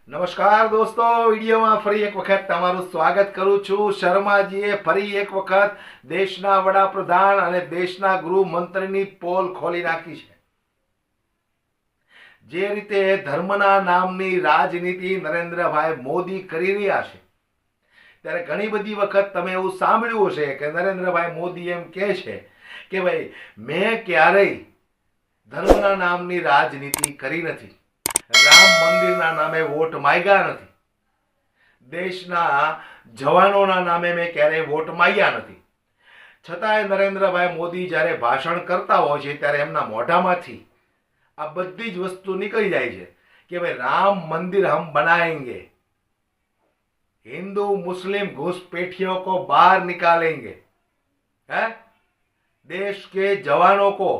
નમસ્કાર દોસ્તો, વિડીયોમાં ફરી એક વખત તમારું સ્વાગત કરું છું। શર્માજીએ ફરી એક વખત દેશના વડાપ્રધાન અને દેશના ગૃહમંત્રીની પોલ ખોલી નાખી છે। જે રીતે ધર્મના નામની રાજનીતિ નરેન્દ્રભાઈ મોદી કરી રહ્યા છે, ત્યારે ઘણી બધી વખત તમે એવું સાંભળ્યું હશે કે નરેન્દ્રભાઈ મોદી એમ કહે છે કે ભાઈ મેં ક્યારેય ધર્મના નામની રાજનીતિ કરી નથી, રામ મંદિરના નામે વોટ માંગ્યા નથી, દેશના જવાનોના નામે મેં ક્યારેય વોટ માંગ્યા નથી। છતાંય નરેન્દ્રભાઈ મોદી જ્યારે ભાષણ કરતા હોય છે ત્યારે એમના મોઢામાંથી આ બધી જ વસ્તુ નીકળી જાય છે કે ભાઈ राम मंदिर हम बनाएंगे, हिंदू मुस्लिम घुसपैठियों को बाहर निकालेंगे, है देश के जवानों को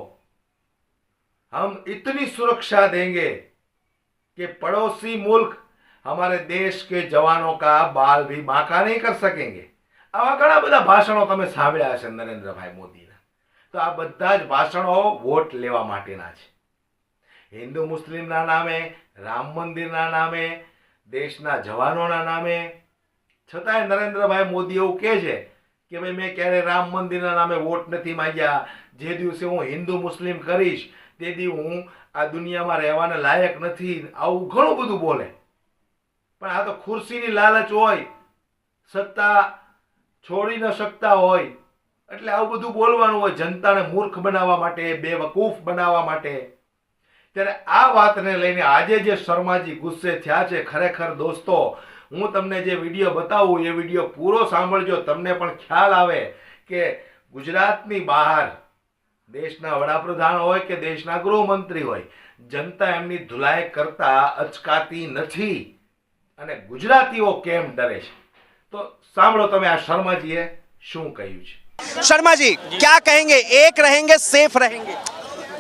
हम इतनी सुरक्षा देंगे कि पड़ोसी मुल्क हमारे देश के जवानों का बाल भी बांका नहीं कर सकेंगे। आवा घણા બધા ભાષણો તમે સાંભળ્યા હશે નરેન્દ્રભાઈ મોદીના। તો આ બધા જ ભાષણો વોટ લેવા માટેના છે। હિન્દુ મુસ્લિમના નામે, રામ મંદિરના નામે, દેશના જવાનોના નામે, છતાંય નરેન્દ્રભાઈ મોદી એવું કહે છે કે ભાઈ મેં ક્યારે રામ મંદિરના નામે વોટ નથી માંગ્યા, જે દિવસે હું હિન્દુ મુસ્લિમ કરીશ તે દી હું આ દુનિયામાં રહેવાને લાયક નથી, આવું ઘણું બધું બોલે। પણ આ તો ખુરશીની લાલચ હોય, સત્તા છોડી ન શકતા હોય એટલે આવું બધું બોલવાનું હોય, જનતાને મૂર્ખ બનાવવા માટે, બેવકૂફ બનાવવા માટે। ત્યારે આ વાતને લઈને આજે જે શર્માજી ગુસ્સે થયા છે, ખરેખર દોસ્તો હું તમને જે વિડીયો બતાવું એ વિડીયો પૂરો સાંભળજો, તમને પણ ખ્યાલ આવે કે ગુજરાતની બહાર દેશના વડાપ્રધાન હોય કે દેશના ગૃહમંત્રી હોય, જનતા એમની ધુલાઈ કરતા અચકાતી નથી અને ગુજરાતીઓ કેમ ડરે છે। તો સાંભળો તમે આ શર્માજીએ શું કહ્યું છે। शर्मा जी क्या कहेंगे, एक रहेंगे सेफ रहेंगे?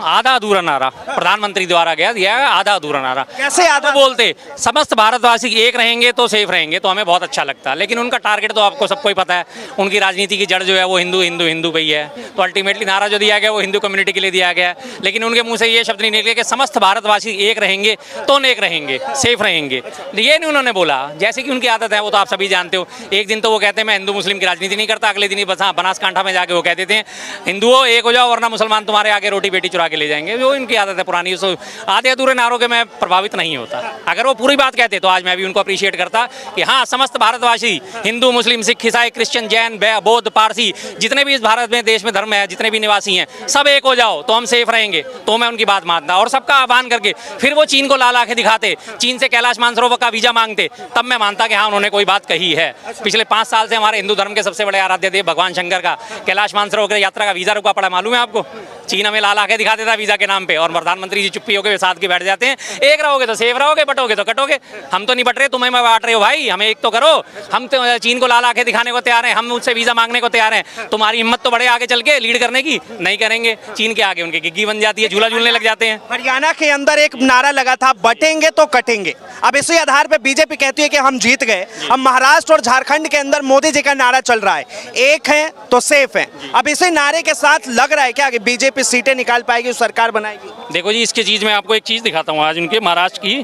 आधा अधूरा नारा प्रधानमंत्री द्वारा गया दिया है, आधा अधूरा नारा। कैसे आधा? बोलते समस्त भारतवासी एक रहेंगे तो सेफ रहेंगे तो हमें बहुत अच्छा लगता है, लेकिन उनका टारगेट तो आपको सबको ही पता है। उनकी राजनीति की जड़ जो है वो हिंदू हिंदू हिंदू पे ही है। तो अल्टीमेटली नारा जो दिया गया वो हिंदू कम्युनिटी के लिए दिया गया है, लेकिन उनके मुंह से ये शब्द नहीं निकले कि समस्त भारतवासी एक रहेंगे तो नेक रहेंगे, सेफ रहेंगे। ये नहीं उन्होंने बोला, जैसे कि उनकी आदत है वो तो आप सभी जानते हो। एक दिन तो वो कहते हैं मैं हिंदू मुस्लिम की राजनीति नहीं करता, अगले दिन ही बनासकांठा में जाके वो कह देते हैं हिंदुओं एक हो जाओ वरना मुसलमान तुम्हारे आगे रोटी बेटी चुरा के ले जाएंगे। वो इनकी आदत है पुरानी। सो आधे अधूरे नारों के मैं प्रभावित नहीं होता। अगर वो पूरी बात कहते तो आज मैं भी उनको अप्रिशिएट करता कि हाँ समस्त भारतवासी हिंदू मुस्लिम सिख ईसाई क्रिश्चियन जैन बौद्ध पारसी जितने भी इस भारत में देश में धर्म है, जितने भी निवासी हैं, सब एक हो जाओ तो हम सेफ रहेंगे, तो मैं उनकी बात मानता। और सबका आह्वान करके फिर वो चीन को लाल आंखें दिखाते, चीन से कैलाश मानसरोवर का वीजा मांगते, तब मैं मानता कि हाँ उन्होंने कोई बात कही है। पिछले 5 साल से हमारे हिंदू धर्म के सबसे बड़े आराध्य देव भगवान शंकर का कैलाश मानसरोवर की यात्रा का वीजा रुका पड़ा, मालूम है आपको? चीन हमें लाल आंखें दिखाते था वीजा के नाम पे और प्रधानमंत्री जी चुप्पी होकर साथ के बैठ जाते हैं। एक रहोगे तो सेफ रहोगे, बटोगे तो कटोगे। हम तो नहीं बट रहे, तुम्हें मैं बांट रहे हो भाई, हमें एक तो करो। हम तो चीन को लाल आंखें दिखाने को तैयार हैं, हम उससे वीजा मांगने को तैयार हैं। तुम्हारी हिम्मत तो बड़े आगे चल के लीड करने की, नहीं करेंगे। चीन के आगे उनकी गिग्गी बन जाती है, झूला झूलने लग जाते हैं। हरियाणा के अंदर एक नारा लगा था बटेंगे तो कटेंगे। अब इसी आधार पर बीजेपी कहती है कि हम जीत गए। अब महाराष्ट्र और झारखंड के अंदर मोदी जी का नारा चल रहा है, एक है तो सेफ है। अब इसी नारे के साथ लग रहा है क्या कि बीजेपी सीटें निकाल पाएगी, सरकार बनाएगी? देखो जी, इसकी चीज़ मैं आपको एक चीज़ दिखाता हूँ आज उनके महाराष्ट्र की,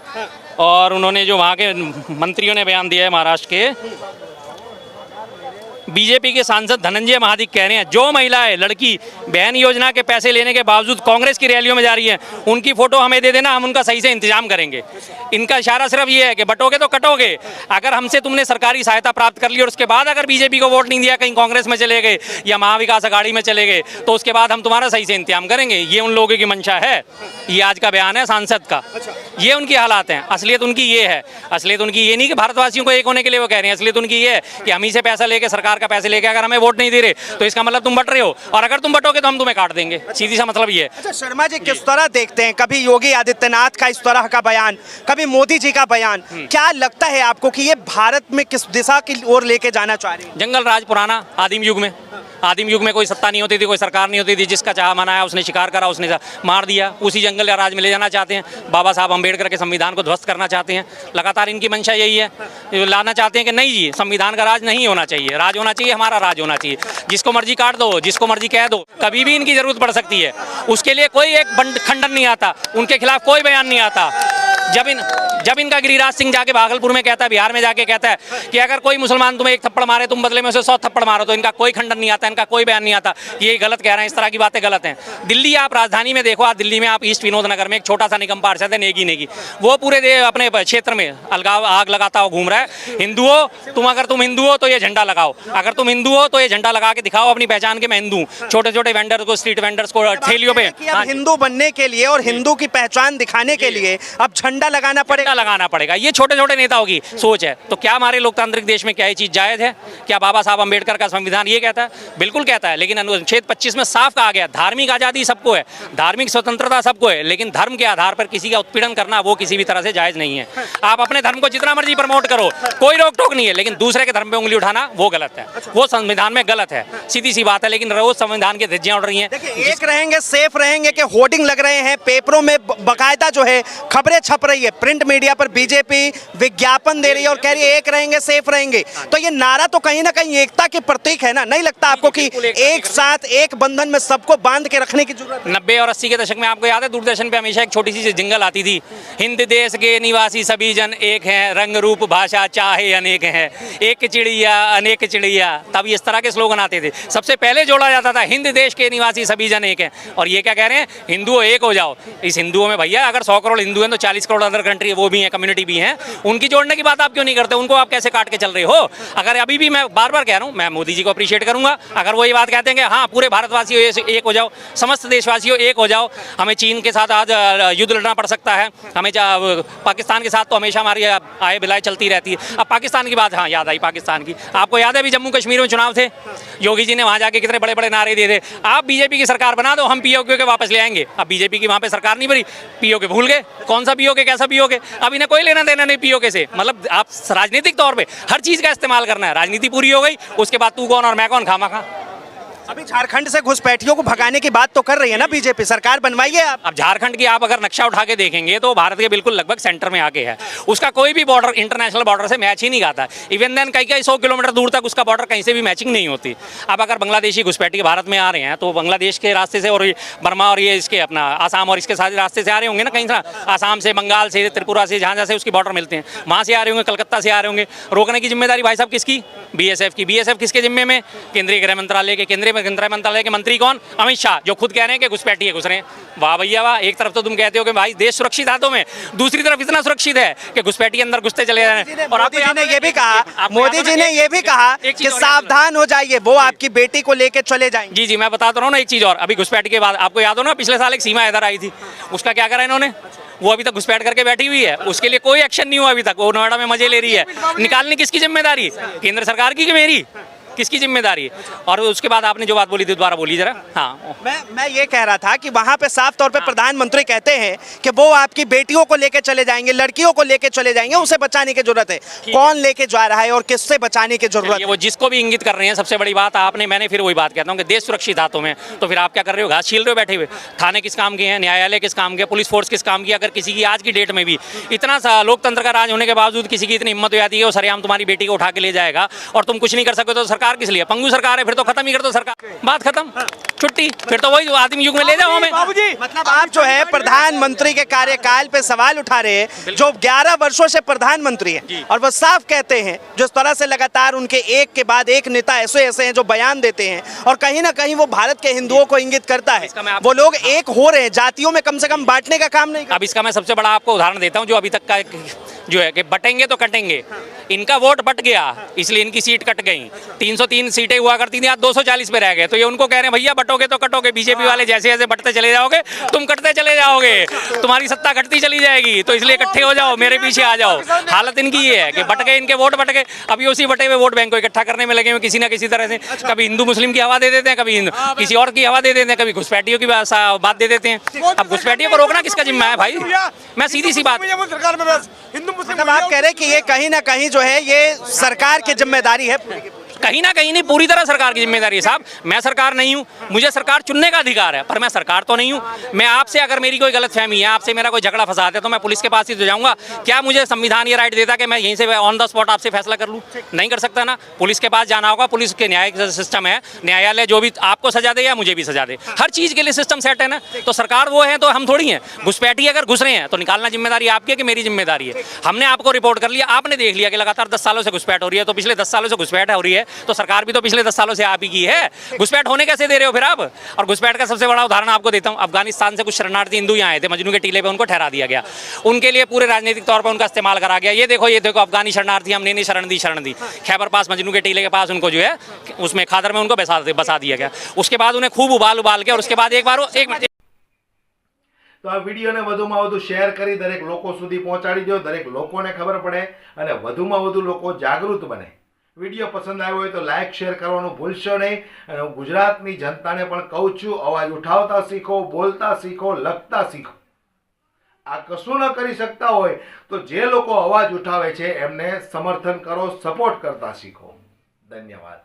और उन्होंने जो वहाँ के मंत्रियों ने बयान दिया है महाराष्ट्र के। बीजेपी के सांसद धनंजय महादिक कह रहे हैं जो महिलाएं लड़की बहन योजना के पैसे लेने के बावजूद कांग्रेस की रैलियों में जा रही हैं, उनकी फोटो हमें दे देना, हम उनका सही से इंतजाम करेंगे। इनका इशारा सिर्फ ये है कि बटोगे तो कटोगे। अगर हमसे तुमने सरकारी सहायता प्राप्त कर ली और उसके बाद अगर बीजेपी को वोट नहीं दिया, कहीं कांग्रेस में चले गए या महाविकास अघाड़ी में चले गए, तो उसके बाद हम तुम्हारा सही से इंतजाम करेंगे। ये उन लोगों की मंशा है। ये आज का बयान है सांसद का, ये उनकी हालात हैं। असलियत उनकी ये है, असलियत उनकी ये नहीं कि भारतवासियों को एक होने के लिए वो कह रहे हैं। असलियत उनकी ये है कि हम ही से पैसा लेके, सरकार का पैसे लेके अगर हमें वोट नहीं दे रहे तो इसका मतलब तुम बट रहे हो, और अगर तुम बटोगे तो हम तुम्हें काट देंगे। सीधी सा मतलब ये है। अच्छा शर्मा जी, किस तरह देखते हैं कभी योगी आदित्यनाथ का इस तरह का बयान, कभी मोदी जी का बयान? क्या लगता है आपको कि ये भारत में किस दिशा की ओर लेके जाना चाह रहे हैं? जंगल राज पुराना आदिम युग में कोई सत्ता नहीं होती थी, कोई सरकार नहीं होती थी, जिसका चाह मनाया उसने शिकार करा, उसने मार दिया। उसी जंगल या राज में ले जाना चाहते हैं। बाबा साहब अम्बेडकर के संविधान को ध्वस्त करना चाहते हैं। लगातार इनकी मंशा यही है, लाना चाहते हैं कि नहीं जी संविधान का राज नहीं होना चाहिए, राज होना चाहिए, हमारा राज होना चाहिए। जिसको मर्जी काट दो, जिसको मर्जी कह दो, कभी भी इनकी जरूरत पड़ सकती है। उसके लिए कोई एक खंडन नहीं आता, उनके खिलाफ कोई बयान नहीं आता। जब इनका गिरिराज सिंह जाके भागलपुर में कहता है, बिहार में जाके कहता है कि अगर कोई मुसलमान तुम्हें एक थप्पड़ मारे, तुम बदले में उसे 100 थप्पड़ मारो, तो इनका कोई खंडन नहीं आता, इनका कोई बयान नहीं आता, ये गलत कह रहे हैं, इस तरह की बातें गलत हैं। दिल्ली आप राजधानी में देखो, आप दिल्ली में आप ईस्ट विनोद नगर में एक छोटा सा निगम पार्षद है नेगी, वो पूरे अपने क्षेत्र में अलगाव आग लगाता हुआ घूम रहा है। हिंदुओं, अगर तुम हिंदू हो तो ये झंडा लगाओ, अगर तुम हिंदू हो तो ये झंडा लगा के दिखाओ अपनी पहचान के, मैं हिंदू हूं। छोटे छोटे वेंडर्स को, स्ट्रीट वेंडर्स को ठेलियों पे हिंदू बनने के लिए और हिंदू की पहचान दिखाने के लिए अब झंडा लगाना पड़ेगा। ये छोटे छोटे नेताओं की सोच है। तो क्या हमारे लोकतांत्रिक देश में क्या ये चीज जायज है? क्या बाबा साहब अंबेडकर का संविधान ये कहता है? बिल्कुल कहता है, लेकिन अनुच्छेद 25 में साफ कहा गया धार्मिक आजादी सबको है, धार्मिक स्वतंत्रता सबको है, लेकिन धर्म के आधार पर किसी का उत्पीड़न करना वो किसी भी तरह से जायज नहीं है। आप अपने धर्म को जितना मर्जी प्रमोट करो, कोई रोक टोक नहीं है, लेकिन दूसरे के धर्म पे उंगली उठाना वो गलत है, वो संविधान में गलत है, सीधी सी बात है। लेकिन रोज संविधान की धज्जियां उड़ रही हैं। एक रहेंगे सेफ रहेंगे कि होर्डिंग लग रहे हैं, पेपरों में बकायदा जो है खबरें छप रही है, प्रिंट मीडिया पर बीजेपी विज्ञापन दे रही है और कह रही है एक रहेंगे सेफ रहेंगे। तो ये नारा तो कहीं ना कहीं एकता के प्रतीक है ना? नहीं लगता आपको कि एक साथ एक बंधन में सबको बांध के रखने की जरूरत है? 90 और 80 के दशक में आपको याद है दूरदर्शन पे हमेशा एक छोटी सी जिंगल आती थी, हिंद देश के निवासी सभी जन एक हैं, रंग रूप भाषा चाहे अनेक हैं, एक चिड़िया अनेक चिड़िया। तब इस तरह के स्लोगन आते थे। सबसे पहले जोड़ा जाता था हिंद देश के निवासी सभी जन एक हैं, और ये क्या कह रहे हैं? हिंदुओं एक हो जाओ। इस हिंदुओं में भैया अगर 100 करोड़ हिंदू हैं तो 40 करोड़ अदर कंट्री वो भी हैं, कम्युनिटी भी हैं, उनकी जोड़ने की बात आप क्यों नहीं करते? उनको आप कैसे काट के चल रहे हो? अगर अभी भी मैं बार बार कह रहा हूँ, मैं मोदी जी को अप्रिशिएट करूंगा अगर वो ये बात कहते हैं कि हाँ पूरे भारतवासियों एक हो जाओ, समस्त देशवासियों एक हो जाओ, हमें चीन के साथ आज युद्ध लड़ना पड़ सकता है, हमें पाकिस्तान के साथ तो हमेशा हमारी आए बिलाए चलती रहती है। अब पाकिस्तान की बात, हाँ याद आई पाकिस्तान की, आपको याद है अभी जम्मू कश्मीर में चुनाव थे, योगी जी ने वहाँ जाके कितने बड़े बड़े नारे दिए थे, आप बीजेपी की सरकार बना दो, हम पीओके के वापस ले आएंगे। अब बीजेपी की वहाँ पे सरकार नहीं बनी, पीओके भूल गए, कौन सा पीओके, कैसा पीओके, अब इन्हें कोई लेना देना नहीं पीओके से। मतलब आप राजनीतिक तौर पे हर चीज़ का इस्तेमाल करना है, राजनीति पूरी हो गई, उसके बाद तू कौन और मैं कौन, खामा। अभी झारखंड से घुसपैठियों को भगाने की बात तो कर रही है ना बीजेपी, सरकार बनवाइए आप। अब झारखंड की आप अगर नक्शा उठा के देखेंगे तो भारत के बिल्कुल लगभग सेंटर में आके है, उसका कोई भी बॉर्डर इंटरनेशनल बॉर्डर से मैच ही नहीं खाता। इवन देन कई 100 किलोमीटर दूर तक उसका बॉर्डर कहीं से भी मैचिंग नहीं होती। अब अगर बांग्लादेशी घुसपैठी भारत में आ रहे हैं तो बांग्लादेश के रास्ते से और बर्मा और ये इसके अपना आसाम और इसके साथ रास्ते से आ रहे होंगे ना, कहीं से आसाम से, बंगाल से, त्रिपुरा से, जहाँ जहाँ से उसकी बॉर्डर मिलते हैं वहाँ से आ रहे होंगे, कलकत्ता से आ रहे होंगे। रोकने की जिम्मेदारी भाई साहब किसकी? बीएसएफ की। बीएसएफ किसके जिम्मे में? केंद्रीय गृह मंत्रालय के। केंद्रीय गृह मंत्रालय के मंत्री कौन? अमित शाह, जो खुद कह रहे हैं कि घुसपैठी है घुस रहे हैं। वाह भैया वाह, एक तरफ तो तुम कहते हो कि भाई देश सुरक्षित हाथों में, दूसरी तरफ इतना सुरक्षित है कि घुसपैठी अंदर घुसते चले जा रहे हैं। और मोदी जी ने ये भी कहा, मोदी जी ने ये भी कहा कि सावधान हो जाइए, वो आपकी बेटी को लेके चले जाएंगे। जी जी, मैं बताता रहा हूँ ना एक चीज और, अभी घुसपैठी के बाद आपको याद हो ना पिछले साल एक सीमा इधर आई थी, उसका क्या करा इन्होंने? वो अभी तक घुसपैठ करके बैठी हुई है, उसके लिए कोई एक्शन नहीं हुआ अभी तक, वो नोएडा में मजे ले रही है। निकालने किसकी जिम्मेदारी? केंद्र सरकार की कि मेरी? किसकी जिम्मेदारी है? और उसके बाद आपने जो बात बोली थी दोबारा बोली जरा। हाँ, मैं ये कह रहा था कि वहाँ पे साफ तौर पे प्रधानमंत्री कहते हैं कि वो आपकी बेटियों को लेके चले जाएंगे, लड़कियों को लेके चले जाएंगे, उसे बचाने की जरूरत है। कौन लेके जा रहा है और किससे बचाने की जरूरत है? वो जिसको भी इंगित कर रहे हैं, सबसे बड़ी बात आपने, मैंने फिर वही बात कहता हूँ कि देश सुरक्षित हाथों में, तो फिर आप क्या कर रहे हो? घास छील रहे हो बैठे हुए। थाने किस काम के हैं? न्यायालय किस काम के? पुलिस फोर्स किस काम की? अगर किसी की आज की डेट में भी इतना सा लोकतंत्र का राज होने के बावजूद किसी की इतनी हिम्मत हो जाती है वो सरेआम तुम्हारी बेटी को उठा के ले जाएगा और तुम कुछ नहीं कर सकते, तो सरकार किस लिए? पंगु सरकार है, फिर तो खत्म ही कर दो सरकार, बात खत्म, छुट्टी, फिर तो वही आदिम युग में ले जाओ हमें। मतलब आप जो है प्रधानमंत्री के कार्यकाल पे सवाल उठा रहे हैं, जो 11 वर्षों से प्रधानमंत्री हैं, और वो साफ कहते हैं जिस तरह से लगातार उनके एक के बाद एक नेता ऐसे ऐसे हैं जो बयान देते हैं और कहीं ना कहीं वो भारत के हिंदुओं को इंगित करता है, वो लोग एक हो रहे हैं, जातियों में कम से कम बांटने का काम नहीं। अब इसका मैं सबसे बड़ा आपको उदाहरण देता हूँ, जो अभी तक का जो है कि बटेंगे तो कटेंगे, इनका वोट बट गया इसलिए इनकी सीट कट गई। 303 सीटें हुआ करती थी, आज 240 पे रह गए, तो ये उनको कह रहे हैं भैया बटोगे तो कटोगे, बीजेपी वाले जैसे जैसे बटते चले जाओगे तुम कटते चले जाओगे, तुम्हारी सत्ता घटती चली जाएगी, तो इसलिए इकट्ठे हो जाओ, मेरे पीछे आ जाओ। हालत इनकी ये है कि बट गए, इनके वोट बट गए, अभी उसी बटे हुए वोट बैंक को इकट्ठा करने में लगे हुए किसी ना किसी तरह से। कभी हिंदू मुस्लिम की हवा दे देते हैं, कभी किसी और की हवा दे देते हैं, कभी घुसपैठियों की बात दे देते हैं। अब घुसपैठियों को रोकना किसका जिम्मा है भाई? मैं सीधी सी बात, सरकार में हिंदू मुस्लिम, मतलब आप कह रहे हैं कि ये कहीं ना कहीं जो है ये सरकार की जिम्मेदारी है। कहीं ना कहीं नहीं, पूरी तरह सरकार की जिम्मेदारी है साहब। मैं सरकार नहीं हूँ, मुझे सरकार चुनने का अधिकार है, पर मैं सरकार तो नहीं हूँ। मैं आपसे, अगर मेरी कोई गलतफहमी है, आपसे मेरा कोई झगड़ा फसाद है, तो मैं पुलिस के पास ही तो जाऊंगा। क्या मुझे संविधान ये राइट देता कि मैं यहीं से ऑन द स्पॉट आपसे फैसला कर लूँ? नहीं कर सकता ना, पुलिस के पास जाना होगा। पुलिस के न्यायिक सिस्टम है, न्यायालय जो भी आपको सजा दे या मुझे भी सजा दे, हर चीज के लिए सिस्टम सेट है ना। तो सरकार वो है तो हम थोड़ी हैं। घुसपैठी अगर घुस रहे हैं तो निकालना जिम्मेदारी आपकी है कि मेरी जिम्मेदारी है? हमने आपको रिपोर्ट कर लिया, आपने देख लिया कि लगातार 10 सालों से घुसपैठ हो रही है, तो पिछले 10 सालों से घुसपैठ हो रही है, तो सरकार भी तो पिछले 10 सालों से आप ही की है। घुसपैठ होने कैसे दे रहे हो फिर आप? और घुसपैठ का सबसे बड़ा उदाहरण आपको देता हूं। अफगानिस्तान से कुछ शरणार्थी हिंदू यहाँ आए थे, मजनू के टीले पे उनको ठहरा दिया गया, उनके लिए पूरे राजनीतिक तौर पर उनका इस्तेमाल करा गया। ये देखो अफगानी शरणार्थी, हमने नहीं शरण दी। खैबर पास मजनू के टीले के पास उनको जो है उसमें खादर में उनको बसा दिया गया। उसके बाद उन्हें खूब उबाल के, और उसके बाद एक मिनट। तो आ विडियोने વધુમાં વધુ શેર કરી દરેક લોકો સુધી પહોંચાડી દો, દરેક લોકોને ખબર પડે અને વધુમાં વધુ લોકો જાગૃત બને। વિડીયો પસંદ આવ્યો હોય તો લાઈક શેર કરવાનું ભૂલશો નહીં। અને હું ગુજરાતની જનતાને પણ કહું છું, અવાજ ઉઠાવતા શીખો, બોલતા શીખો, લખતા શીખો। આ કશું ન કરી શકતા હોય તો જે લોકો અવાજ ઉઠાવે છે એમને સમર્થન કરો, સપોર્ટ કરતા શીખો। ધન્યવાદ।